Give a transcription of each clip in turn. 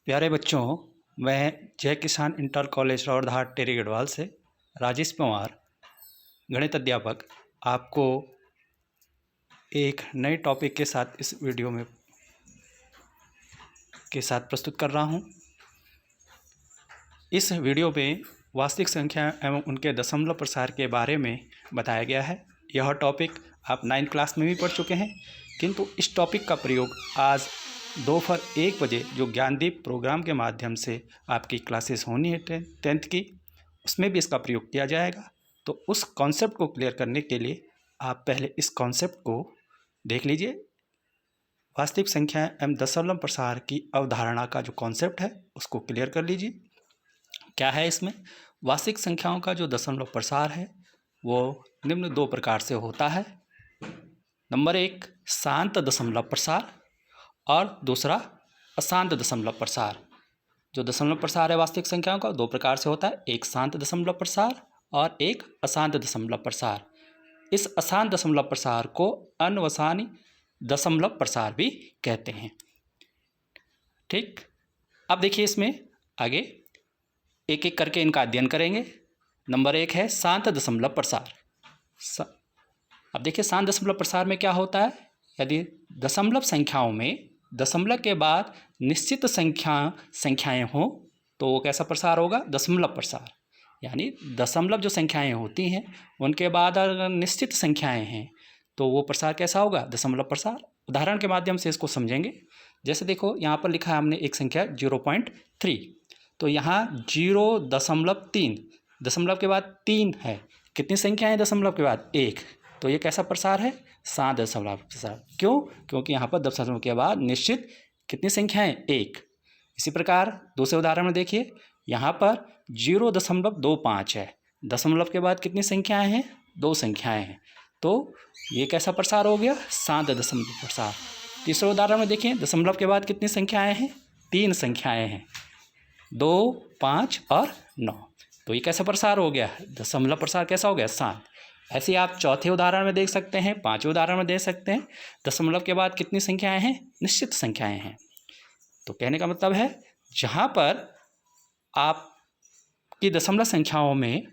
प्यारे बच्चों, मैं जय किसान इंटर कॉलेज रौड़धाट टेरी गढ़वाल से राजेश पवार गणित अध्यापक आपको एक नए टॉपिक के साथ इस वीडियो में प्रस्तुत कर रहा हूं। इस वीडियो में वास्तविक संख्या एवं उनके दशमलव प्रसार के बारे में बताया गया है। यह टॉपिक आप 9th क्लास में भी पढ़ चुके हैं, किंतु इस टॉपिक का प्रयोग आज दोपहर 1 बजे जो ज्ञानदीप प्रोग्राम के माध्यम से आपकी क्लासेस होनी है 10th की, उसमें भी इसका प्रयोग किया जाएगा। तो उस कॉन्सेप्ट को क्लियर करने के लिए आप पहले इस कॉन्सेप्ट को देख लीजिए। वास्तविक संख्या एवं दशमलव प्रसार की अवधारणा का जो कॉन्सेप्ट है उसको क्लियर कर लीजिए। क्या है इसमें? वास्तविक संख्याओं का जो दशमलव प्रसार है वो निम्न 2 प्रकार से होता है। नंबर 1 शांत दशमलव प्रसार और दूसरा अशांत दशमलव प्रसार। जो दशमलव प्रसार है वास्तविक संख्याओं का 2 प्रकार से होता है, एक शांत दशमलव प्रसार और एक अशांत दशमलव प्रसार। इस अशांत दशमलव प्रसार को अनवसानी दशमलव प्रसार भी कहते हैं। ठीक, अब देखिए इसमें आगे एक एक करके इनका अध्ययन करेंगे। नंबर 1 है शांत दशमलव प्रसार। अब देखिए शांत दशमलव प्रसार में क्या होता है। यदि दशमलव संख्याओं में दशमलव के बाद निश्चित संख्याएं हों तो वो कैसा प्रसार होगा? दशमलव प्रसार। यानी दशमलव जो संख्याएं होती हैं उनके बाद अगर निश्चित संख्याएं हैं तो वो प्रसार कैसा होगा? दशमलव प्रसार। उदाहरण के माध्यम से इसको समझेंगे। जैसे देखो यहाँ पर लिखा है हमने एक संख्या 0.3, तो यहाँ 0.3, दशमलव के बाद 3 है। कितनी संख्याएं दशमलव के बाद? 1। तो ये कैसा प्रसार है? शांत दशमलव प्रसार। क्यों? क्योंकि यहाँ पर दशमलव के बाद निश्चित कितनी संख्याएं? 1। इसी प्रकार दूसरे उदाहरण में देखिए, यहाँ पर 0.25 है। दशमलव के बाद कितनी संख्याएं हैं? 2 संख्याएं हैं। तो ये कैसा प्रसार हो गया? शांत दशमलव प्रसार। तीसरे उदाहरण में देखिए, दशमलव के बाद कितनी संख्याएं हैं? 3 संख्याएं हैं, 2, 5 और 9। तो ये कैसा प्रसार हो गया? दशमलव प्रसार कैसा हो गया? शांत। ऐसे आप चौथे उदाहरण में देख सकते हैं, 5वें उदाहरण में देख सकते हैं। दशमलव के बाद कितनी संख्याएं हैं? निश्चित संख्याएं हैं। तो कहने का मतलब है जहाँ पर आपकी दशमलव संख्याओं में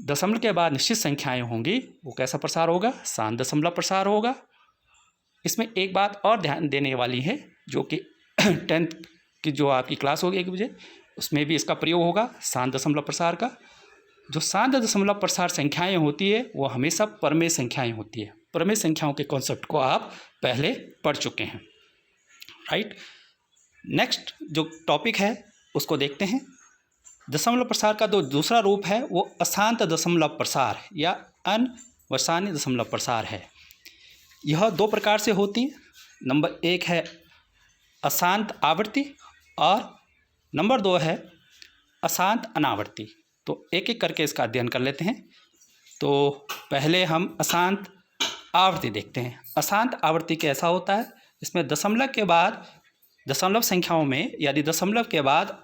दशमलव के बाद निश्चित संख्याएं होंगी वो कैसा प्रसार होगा? शांत दशमलव प्रसार होगा। इसमें एक बात और ध्यान देने वाली है, जो कि 10th की जो आपकी क्लास होगी 1 बजे, उसमें भी इसका प्रयोग होगा शांत दशमलव प्रसार का। जो शांत दशमलव प्रसार संख्याएं होती है वो हमेशा परमेय संख्याएं होती है। परमेय संख्याओं के कॉन्सेप्ट को आप पहले पढ़ चुके हैं, राइट। नेक्स्ट जो टॉपिक है उसको देखते हैं। दशमलव प्रसार का जो दूसरा रूप है वो अशांत दशमलव प्रसार या अनवसानी दशमलव प्रसार है। यह 2 प्रकार से होती है। नंबर 1 है अशांत आवर्ती और नंबर 2 है अशांत अनावर्ती। तो एक एक करके इसका अध्ययन कर लेते हैं। तो पहले हम अशांत आवर्ती देखते हैं। अशांत आवर्ती कैसा होता है? इसमें दशमलव के बाद दशमलव संख्याओं में यदि दशमलव के बाद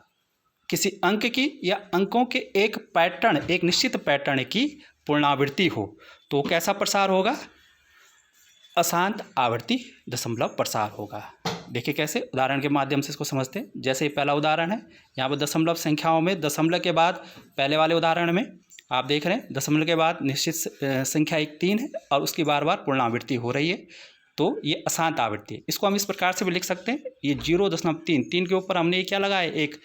किसी अंक की या अंकों के एक पैटर्न, एक निश्चित पैटर्न की पुनरावृत्ति हो तो कैसा प्रसार होगा? अशांत आवर्ती दशमलव प्रसार होगा। देखिए कैसे, उदाहरण के माध्यम से इसको समझते हैं। जैसे पहला उदाहरण है, यहाँ पर दशमलव संख्याओं में दशमलव के बाद पहले वाले उदाहरण में आप देख रहे हैं दशमलव के बाद निश्चित संख्या एक 3 है और उसकी बार बार पुनरावृत्ति हो रही है, तो ये अशांत आवृत्ति है। इसको हम इस प्रकार से भी लिख सकते हैं, ये 0.3 के ऊपर हमने क्या लगाया? एक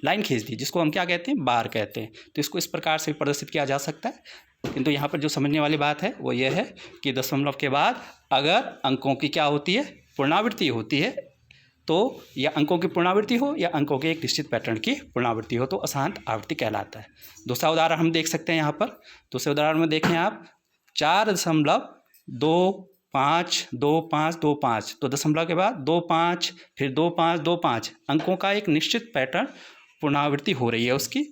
लाइन खींच दी, जिसको हम क्या कहते हैं? बार कहते हैं। तो इसको इस प्रकार से प्रदर्शित किया जा सकता है। किंतु यहाँ पर जो समझने वाली बात है वो ये है कि दशमलव के बाद अगर अंकों की क्या होती है? पुनरावृत्ति होती है, तो या अंकों की पुनरावृत्ति हो या अंकों के एक निश्चित पैटर्न की पुनरावृत्ति हो तो अशांत आवृत्ति कहलाता है। दूसरा उदाहरण हम देख सकते हैं यहाँ पर। दूसरे उदाहरण में देखें आप 4.252525, तो दशमलव के बाद 25 फिर 2525 अंकों का एक निश्चित पैटर्न पुनरावृत्ति हो रही है उसकी,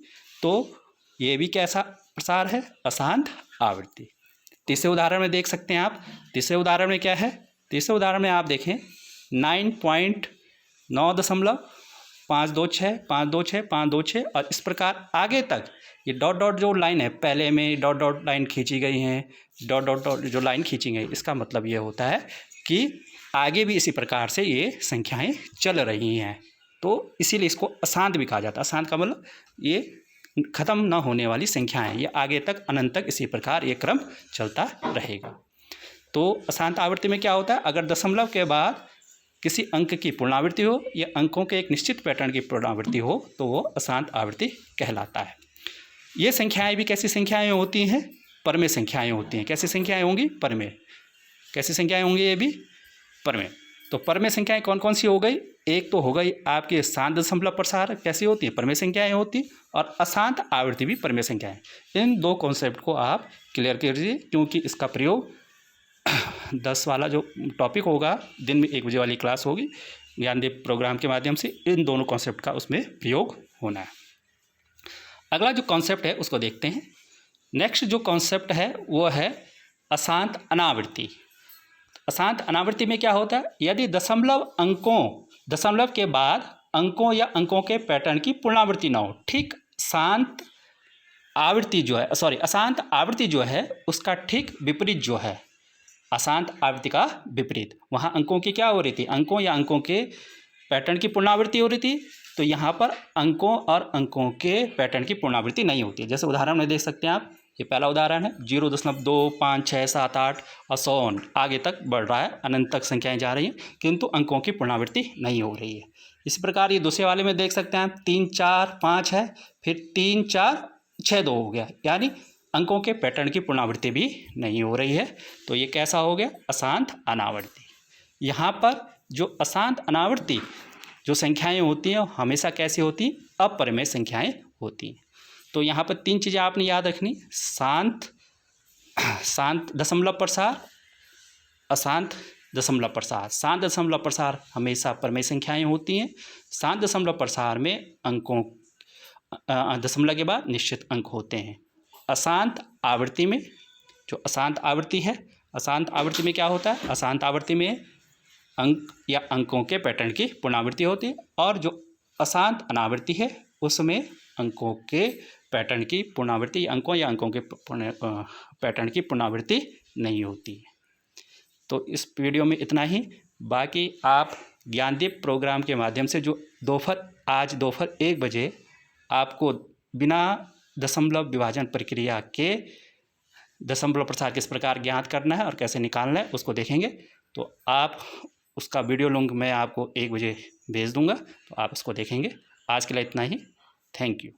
तो ये भी कैसा प्रसार है? अशांत आवृत्ति। तीसरे उदाहरण में देख सकते हैं आप। तीसरे उदाहरण में क्या है? तीसरे उदाहरण में आप देखें 9.9.526 और इस प्रकार आगे तक ये डॉट डॉट जो लाइन है, पहले में डॉट डॉट लाइन खींची गई हैं, डॉट डॉट डॉट जो लाइन खींची गई, इसका मतलब ये होता है कि आगे भी इसी प्रकार से ये संख्याएं चल रही हैं। तो इसीलिए इसको अशांत भी कहा जाता है। अशांत का मतलब ये ख़त्म न होने वाली संख्याएं, ये आगे तक अनंत तक इसी प्रकार ये क्रम चलता रहेगा। तो अशांत आवृत्ति में क्या होता है, अगर दशमलव के बाद किसी अंक की पूर्णावृत्ति हो या अंकों के एक निश्चित पैटर्न की पूर्णावृत्ति हो तो वो अशांत आवृत्ति कहलाता है। ये संख्याएं भी कैसी संख्याएं होती हैं, परमेय संख्याएं होती हैं। कैसी संख्याएं होंगी, परमेय। कैसी संख्याएं होंगी, ये भी परमेय। तो परमेय संख्याएं कौन कौन सी हो गई, एक तो हो गई आपके शांत दशमलव प्रसार, कैसी होती है, परमेय संख्याएं होती, और अशांत आवृत्ति भी परमेय संख्याएं। इन दो कॉन्सेप्ट को आप क्लियर कीजिए, क्योंकि इसका प्रयोग 10 वाला जो टॉपिक होगा, दिन में 1 बजे वाली क्लास होगी ज्ञानदीप प्रोग्राम के माध्यम से, इन दोनों कॉन्सेप्ट का उसमें प्रयोग होना है। अगला जो कॉन्सेप्ट है उसको देखते हैं। नेक्स्ट जो कॉन्सेप्ट है वो है अशांत अनावृत्ति। अशांत अनावृत्ति में क्या होता है, यदि दशमलव के बाद अंकों या अंकों के पैटर्न की पुनरावृत्ति ना हो। ठीक शांत आवृत्ति जो है, अशांत आवृत्ति जो है उसका ठीक विपरीत जो है, अशांत आवृत्ति का विपरीत, वहाँ अंकों की क्या हो रही थी, अंकों या अंकों के पैटर्न की पुनरावृत्ति हो रही थी। तो यहाँ पर अंकों और अंकों के पैटर्न की पुनरावृत्ति नहीं होती। जैसे उदाहरण में देख सकते हैं आप, ये पहला उदाहरण है 0.2, 5, 6, 7, 8 और 100 आगे तक बढ़ रहा है, अनंत तक संख्याएं जा रही हैं, किंतु अंकों की पुनरावृत्ति नहीं हो रही है। इसी प्रकार ये दूसरे वाले में देख सकते हैं आप, 3, 4, 5 है, फिर 3, 4, 6, 2 हो गया, यानी अंकों के पैटर्न की पुनरावृत्ति भी नहीं हो रही है। तो ये कैसा हो गया, अशांत अनावृत्ति। यहाँ पर जो अशांत अनावृत्ति जो संख्याएं होती हैं हमेशा कैसी होती हैं, अपरिमेय संख्याएं होती हैं। तो यहाँ पर 3 चीज़ें आपने याद रखनी, शांत दशमलव प्रसार, अशांत दशमलव प्रसार। शांत दशमलव प्रसार हमेशा परमेय संख्याएं होती हैं। शांत दशमलव प्रसार में अंकों दशमलव के बाद निश्चित अंक होते हैं। अशांत आवृत्ति में, जो अशांत आवृत्ति है, अशांत आवृत्ति में क्या होता है, अशांत आवृत्ति में अंक या अंकों के पैटर्न की पुनरावृत्ति होती है, और जो अशांत अनावृत्ति है उसमें अंकों के पैटर्न की पुनरावृत्ति, अंकों या अंकों के पैटर्न की पुनरावृत्ति नहीं होती है। तो इस वीडियो में इतना ही। बाकी आप ज्ञानदीप प्रोग्राम के माध्यम से जो आज दोपहर 1 बजे आपको बिना दशमलव विभाजन प्रक्रिया के दशमलव प्रसार किस प्रकार ज्ञात करना है और कैसे निकालना है उसको देखेंगे। तो आप उसका वीडियो लिंक मैं आपको 1 बजे भेज दूंगा, तो आप उसको देखेंगे। आज के लिए इतना ही। Thank you.